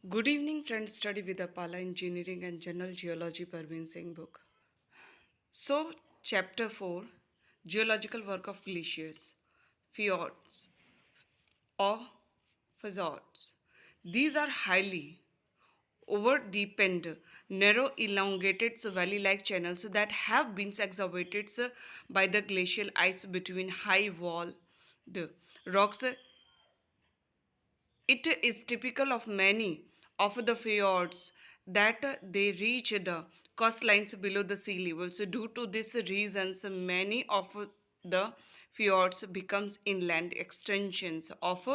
Good evening, friends. Study with Apala Engineering and General Geology Parvin Singh book. So, Chapter 4 Geological Work of Glaciers, Fjords, or Fjords. These are highly over-deepened, narrow, elongated valley-like channels that have been excavated by the glacial ice between high-walled rocks. It is typical of many of the fjords that they reach the coastlines below the sea level. So due to this reasons, many of the fjords becomes inland extensions of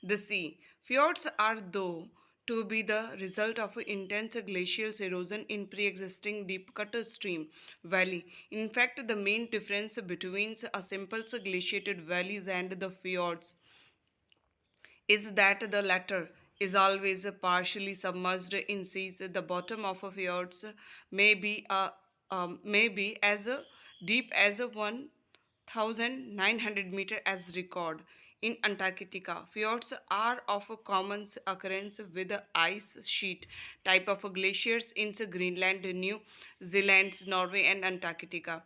the sea. Fjords are though to be the result of intense glacial erosion in pre-existing deep-cut stream valley. In fact, the main difference between a simple glaciated valleys and the fjords is that the latter is always partially submerged in seas. The bottom of a fjords may be as deep as 1,900 meter as record in Antarctica. Fjords are of a common occurrence with the ice sheet type of glaciers in Greenland, New Zealand, Norway, and Antarctica.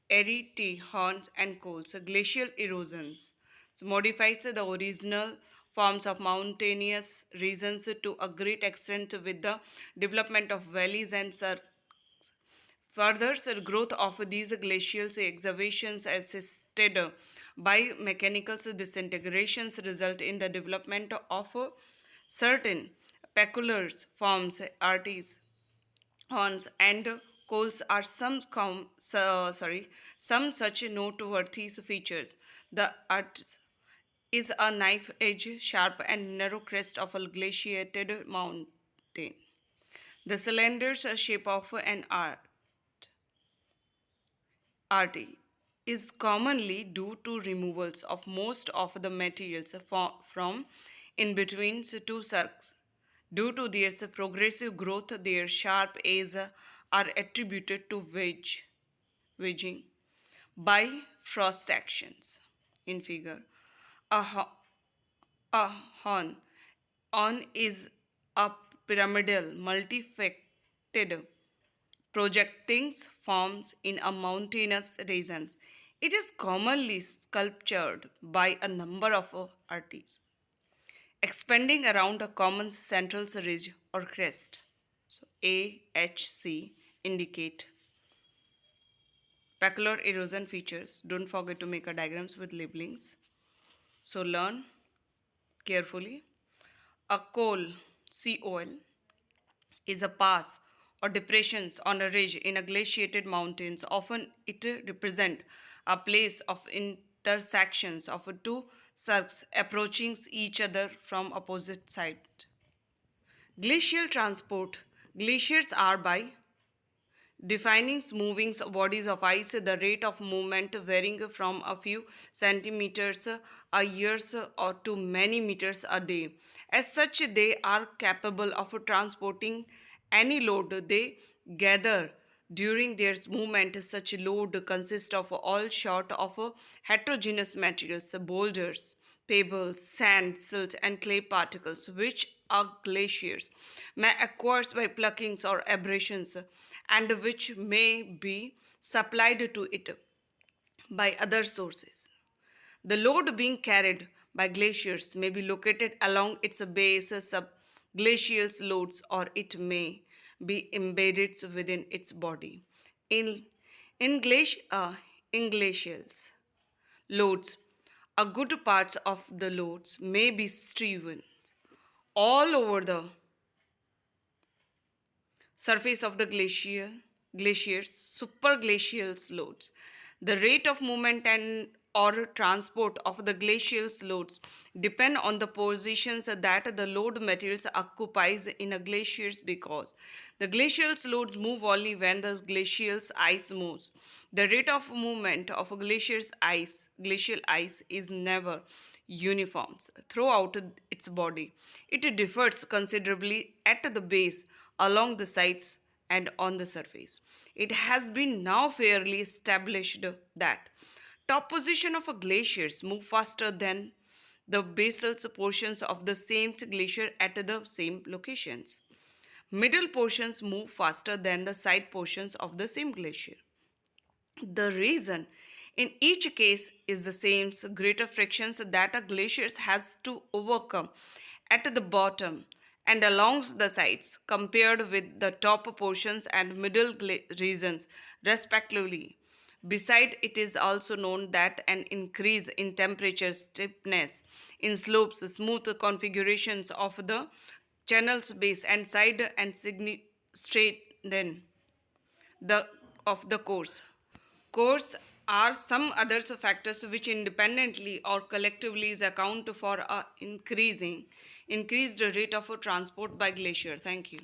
Tea, horns, and coals. Glacial erosions modifies the original forms of mountainous regions to a great extent with the development of valleys and further growth of these glacial excavations assisted by mechanical disintegrations result in the development of certain peculiar forms, artes, horns, and coals are some such noteworthy features. The art is a knife edge, sharp and narrow crest of a glaciated mountain. The slender shape of an arty is commonly due to removals of most of the materials from in between two cirques. Due to their progressive growth, their sharp edges are attributed to wedging by frost actions. In figure, a, a horn on is a pyramidal, multifaceted projectings forms in a mountainous regions. It is commonly sculptured by a number of artists, expanding around a common central ridge or crest. So AHC indicate peculiar erosion features. Don't forget to make a diagrams with labelings. So learn carefully. A COL, is a pass or depressions on a ridge in a glaciated mountains. Often it represent a place of intersections of two cirques approaching each other from opposite sides. Glacial transport. Glaciers are by defining moving bodies of ice, the rate of movement varying from a few centimeters a year or to many meters a day. As such, they are capable of transporting any load they gather during their movement. Such load consists of all sort of heterogeneous materials, boulders, pebbles, sand, silt, and clay particles, which are glaciers, may acquire by pluckings or abrasions, and which may be supplied to it by other sources. The load being carried by glaciers may be located along its base, subglacial loads, or it may be embedded within its body. In, in glacials loads, a good parts of the loads may be strewn all over the surface of the glaciers, superglacial loads. The rate of movement and or transport of the glacial loads depend on the positions that the load materials occupies in a glaciers, because the glacial loads move only when the glacial ice moves. The rate of movement of a glacial ice is never uniform throughout its body. It differs considerably at the base, along the sides, and on the surface. It has been now fairly established that top position of a glaciers move faster than the basal portions of the same glacier at the same locations. Middle portions move faster than the side portions of the same glacier. The reason in each case is the same, so greater frictions that a glacier has to overcome at the bottom and along the sides compared with the top portions and middle regions respectively. Beside, it is also known that an increase in temperature, stiffness in slopes, smooth configurations of the channel's base and side and straighten the of the course. Course are some other factors which independently or collectively is account for a increased rate of transport by glacier. Thank you.